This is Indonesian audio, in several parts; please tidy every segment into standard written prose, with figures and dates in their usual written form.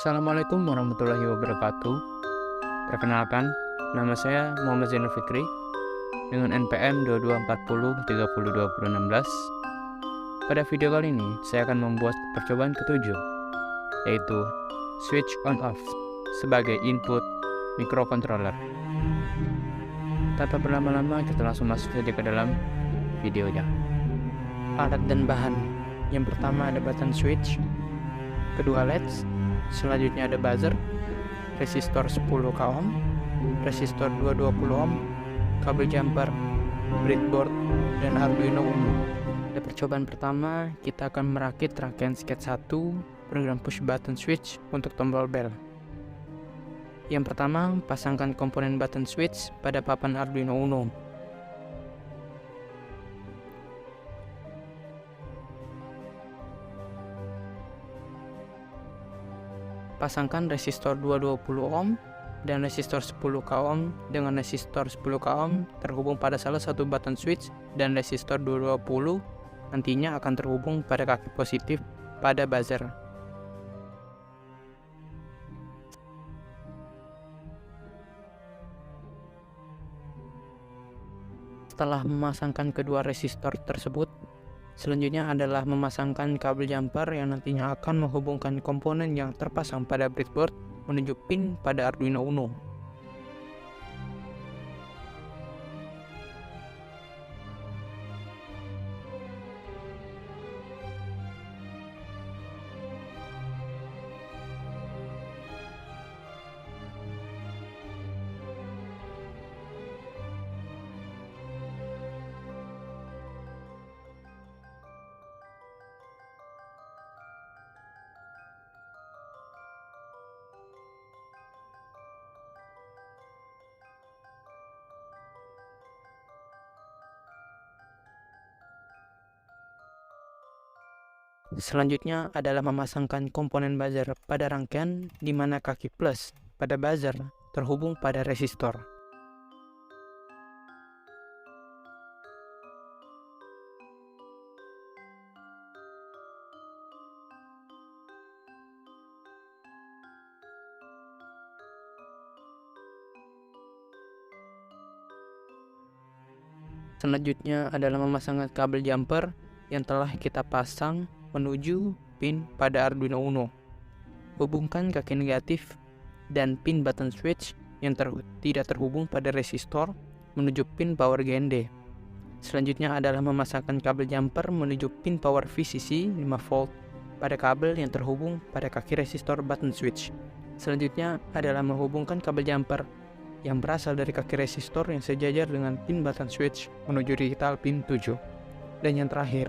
Assalamualaikum warahmatullahi wabarakatuh. Perkenalkan, nama saya Muhammad Zainul Fikri dengan NPM 2240302016. Pada video kali ini, saya akan membuat percobaan ketujuh, yaitu switch on off sebagai input microcontroller. Tanpa berlama-lama, kita langsung masuk saja ke dalam videonya. Alat dan bahan. Yang pertama ada button switch, kedua LEDs, selanjutnya ada buzzer, resistor 10 ohm, resistor 220 ohm, kabel jumper, breadboard, dan Arduino Uno. Pada percobaan pertama, kita akan merakit rangkaian sketch 1 program push button switch untuk tombol bell. Yang pertama, pasangkan komponen button switch pada papan Arduino Uno. Pasangkan resistor 220 ohm dan resistor 10 ohm dengan resistor 10 ohm terhubung pada salah satu button switch, dan resistor 220 nantinya akan terhubung pada kaki positif pada buzzer. Setelah memasangkan kedua resistor tersebut, selanjutnya adalah memasangkan kabel jumper yang nantinya akan menghubungkan komponen yang terpasang pada breadboard menuju pin pada Arduino Uno. Selanjutnya adalah memasangkan komponen buzzer pada rangkaian di mana kaki plus pada buzzer terhubung pada resistor. Selanjutnya adalah memasangkan kabel jumper yang telah kita pasang menuju pin pada Arduino Uno. Hubungkan kaki negatif dan pin button switch yang tidak terhubung pada resistor menuju pin power GND. Selanjutnya adalah memasangkan kabel jumper menuju pin power VCC 5V pada kabel yang terhubung pada kaki resistor button switch. Selanjutnya adalah menghubungkan kabel jumper yang berasal dari kaki resistor yang sejajar dengan pin button switch menuju digital pin 7. Dan yang terakhir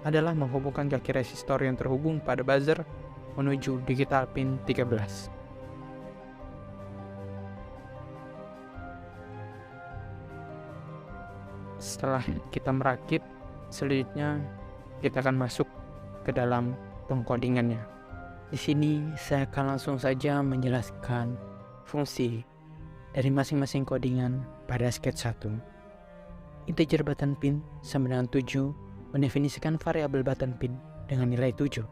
adalah menghubungkan kaki resistor yang terhubung pada buzzer menuju digital pin 13. Setelah kita merakit, selanjutnya kita akan masuk ke dalam pengkodingannya. Di sini saya akan langsung saja menjelaskan fungsi dari masing-masing codingan pada sketch 1. Integer button pin sama dengan 7 mendefinisikan variabel button pin dengan nilai 7.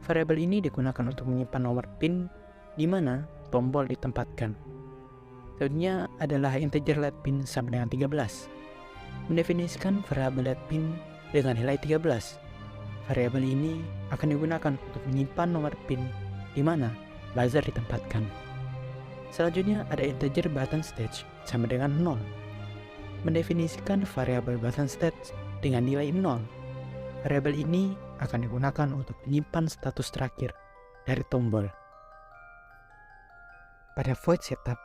Variabel ini digunakan untuk menyimpan nomor pin di mana tombol ditempatkan. Selanjutnya adalah integer LED pin sama dengan 13. Mendefinisikan variabel LED pin dengan nilai 13. Variabel ini akan digunakan untuk menyimpan nomor pin di mana buzzer ditempatkan. Selanjutnya ada integer button stage sama dengan 0. Mendefinisikan variabel button stage dengan nilai 0. Variabel ini akan digunakan untuk menyimpan status terakhir dari tombol. Pada void setup,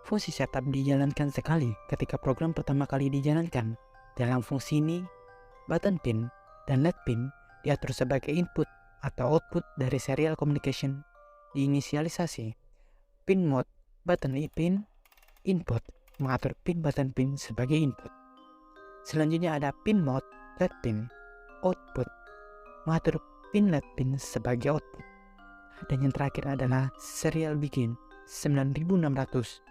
fungsi setup dijalankan sekali ketika program pertama kali dijalankan. Dalam fungsi ini, button pin dan LED pin diatur sebagai input atau output dari serial communication diinisialisasi. Pin mode button pin input mengatur pin button pin sebagai input. Selanjutnya ada pin mode LED pin output mengatur pin LED pin sebagai output. Dan yang terakhir adalah serial begin 9600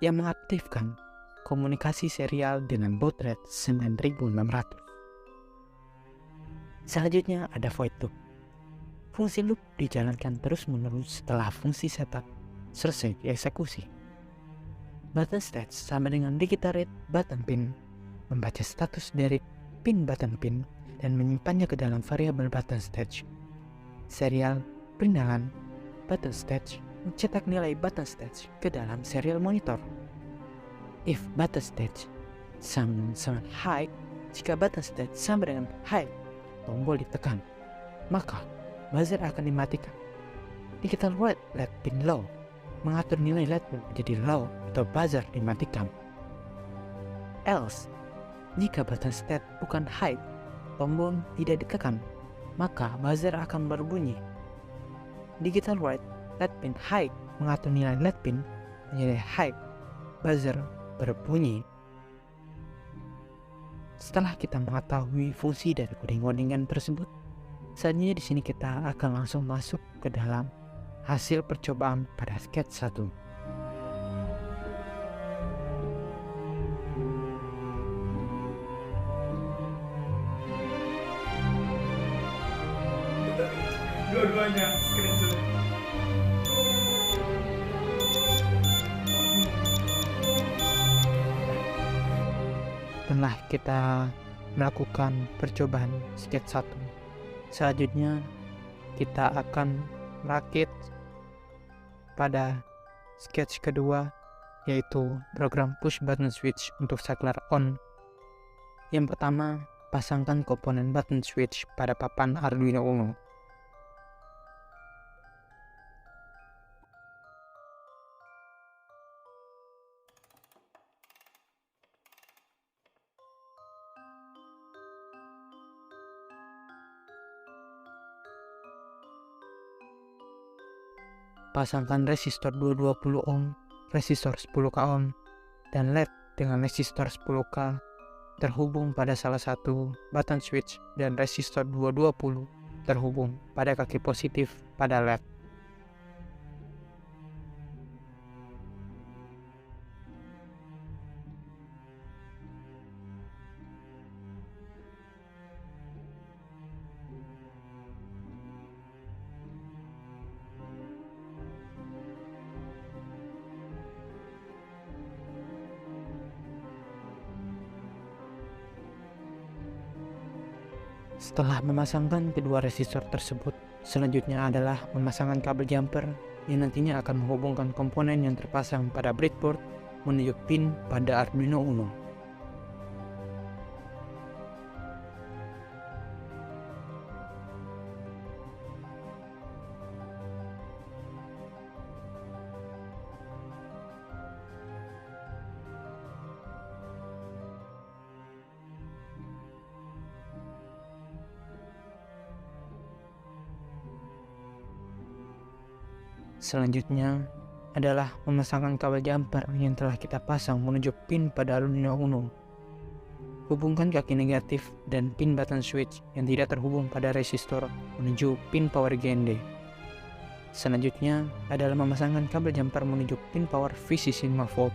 yang mengaktifkan komunikasi serial dengan baud rate 9600. Selanjutnya ada void loop. Fungsi loop dijalankan terus-menerus setelah fungsi setup selesai dieksekusi. Button stage sama dengan digital read button pin, membaca status dari pin button pin dan menyimpannya ke dalam variabel button stage. Serial perindalan button stage mencetak nilai button stage ke dalam serial monitor. If button stage sama dengan high, jika button stage sama dengan high, tombol ditekan, maka buzzer akan dimatikan. Digital read LED pin low mengatur nilai LED pin menjadi low atau buzzer dimatikan. Else, jika button state bukan high, tombol tidak ditekan, maka buzzer akan berbunyi. Digital read LED pin high mengatur nilai LED pin menjadi high, buzzer berbunyi. Setelah kita mengetahui fungsi dari coding-codingan tersebut, selanjutnya di sini kita akan langsung masuk ke dalam hasil percobaan pada sketch 1. Dua-duanya screenshot. Setelah kita melakukan percobaan sketch 1, selanjutnya kita akan merakit pada sketch kedua, yaitu program push button switch untuk saklar on. Yang pertama, pasangkan komponen button switch pada papan Arduino Uno. Pasangkan resistor 220 ohm, resistor 10k ohm, dan LED dengan resistor 10k terhubung pada salah satu button switch dan resistor 220 terhubung pada kaki positif pada LED. Setelah memasangkan kedua resistor tersebut, selanjutnya adalah memasangkan kabel jumper yang nantinya akan menghubungkan komponen yang terpasang pada breadboard menuju pin pada Arduino Uno. Selanjutnya adalah memasangkan kabel jumper yang telah kita pasang menuju pin pada Arduino Uno. Hubungkan kaki negatif dan pin button switch yang tidak terhubung pada resistor menuju pin power GND. Selanjutnya adalah memasangkan kabel jumper menuju pin power VCC 5V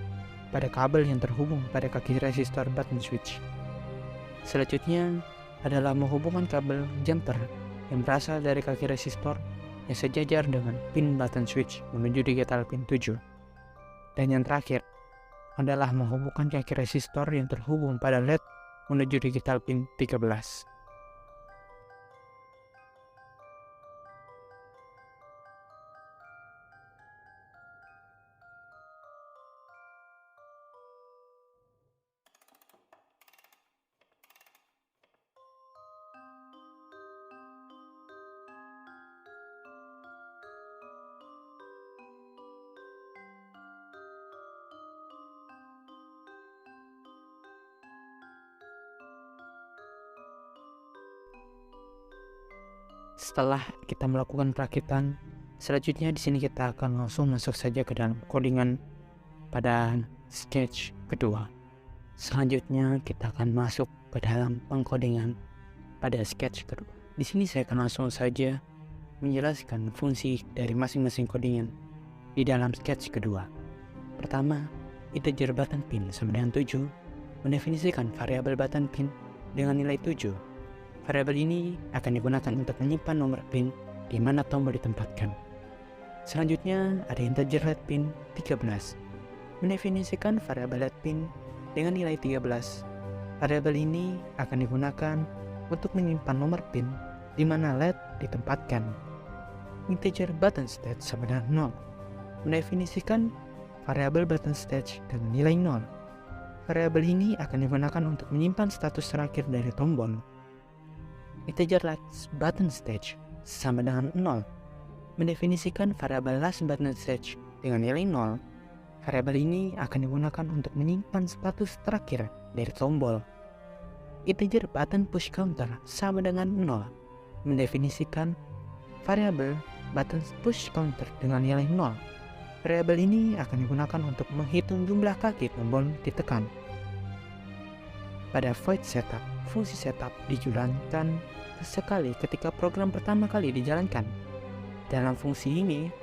pada kabel yang terhubung pada kaki resistor button switch. Selanjutnya adalah menghubungkan kabel jumper yang berasal dari kaki resistor yang sejajar dengan pin button switch menuju digital pin 7. Dan yang terakhir adalah menghubungkan kaki resistor yang terhubung pada LED menuju digital pin 13. Setelah kita melakukan perakitan, selanjutnya di sini kita akan langsung masuk saja ke dalam codingan pada sketch kedua. Selanjutnya kita akan masuk ke dalam pengkodingan pada sketch kedua. Di sini saya akan langsung saja menjelaskan fungsi dari masing-masing codingan di dalam sketch kedua. Pertama, integer button pin sama dengan 7 mendefinisikan variabel button pin dengan nilai 7. Variabel ini akan digunakan untuk menyimpan nomor pin di mana tombol ditempatkan. Selanjutnya ada integer let pin 13. Mendefinisikan variabel let pin dengan nilai 13. Variabel ini akan digunakan untuk menyimpan nomor pin di mana LED ditempatkan. Integer button stage sama dengan 0. Mendefinisikan variabel button stage dengan nilai 0. Variabel ini akan digunakan untuk menyimpan status terakhir dari tombol. Integer last button stage sama dengan 0. Mendefinisikan variabel last button stage dengan nilai 0. Variabel ini akan digunakan untuk menyimpan status terakhir dari tombol. Integer button push counter sama dengan 0. Mendefinisikan variabel button push counter dengan nilai 0. Variabel ini akan digunakan untuk menghitung jumlah kaki tombol ditekan. Pada void setup, fungsi setup dijalankan sesekali ketika program pertama kali dijalankan. Dalam fungsi ini,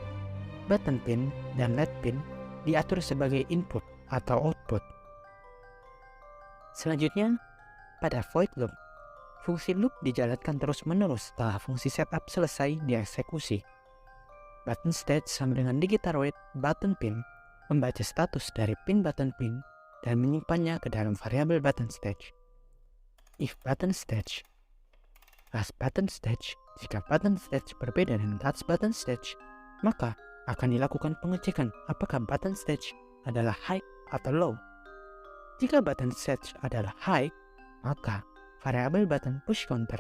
button pin dan LED pin diatur sebagai input atau output. Selanjutnya, pada void loop, fungsi loop dijalankan terus-menerus setelah fungsi setup selesai dieksekusi. Button stage sama dengan digital read button pin membaca status dari pin button pin dan menyimpannya ke dalam variabel button stage. If button stage, last button stage, jika button stage berbeda dengan last button stage, maka akan dilakukan pengecekan apakah button stage adalah high atau low. Jika button stage adalah high, maka variabel button push counter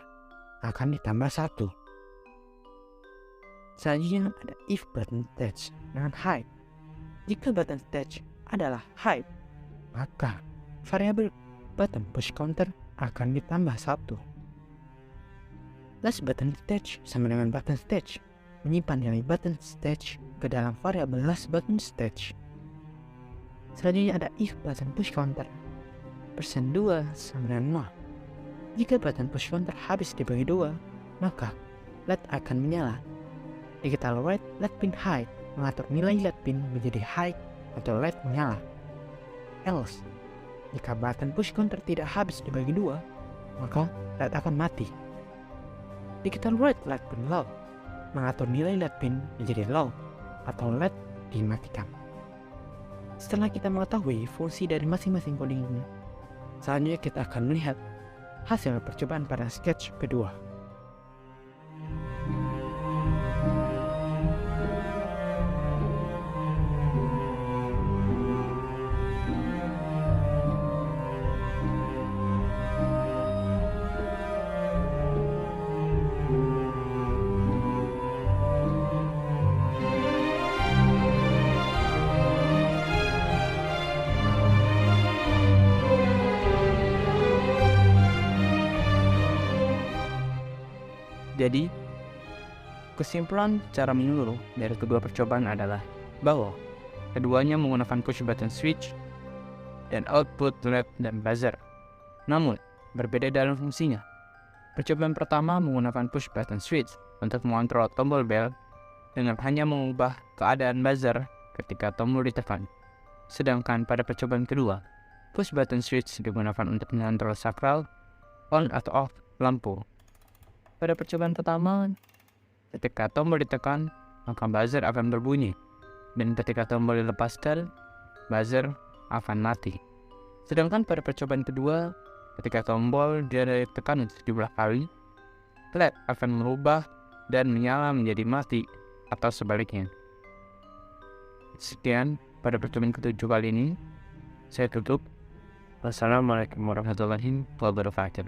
akan ditambah 1. Selanjutnya ada if button stage dengan high. Jika button stage adalah high, maka variabel button push counter akan ditambah 1. Last button stage sama dengan button stage menyimpan nilai button stage ke dalam variabel last button stage. Selanjutnya ada if button push counter persen 2 sama dengan 0. Jika button push counter habis dibagi 2, maka LED akan menyala. Digital write LED pin high mengatur nilai LED pin menjadi high atau LED menyala. Else, jika button push counter tidak habis dibagi 2, maka LED akan mati. Digital write LED pin low mengatur nilai LED pin menjadi low atau LED dimatikan. Setelah kita mengetahui fungsi dari masing-masing coding ini, selanjutnya kita akan melihat hasil percobaan pada sketch kedua. Jadi, kesimpulan secara menyeluruh dari kedua percobaan adalah bahwa keduanya menggunakan push button switch dan output LED dan buzzer, namun berbeda dalam fungsinya. Percobaan pertama menggunakan push button switch untuk mengontrol tombol bell dengan hanya mengubah keadaan buzzer ketika tombol ditekan. Sedangkan pada percobaan kedua, push button switch digunakan untuk mengontrol sakral, on atau off lampu. Pada percobaan pertama, ketika tombol ditekan, maka buzzer akan berbunyi, dan ketika tombol dilepaskan, buzzer akan mati. Sedangkan pada percobaan kedua, ketika tombol ditekan sejumlah kali, LED akan merubah dan menyala menjadi mati atau sebaliknya. Sekian pada percobaan ketujuh kali ini, saya tutup. Wassalamualaikum warahmatullahi wabarakatuh.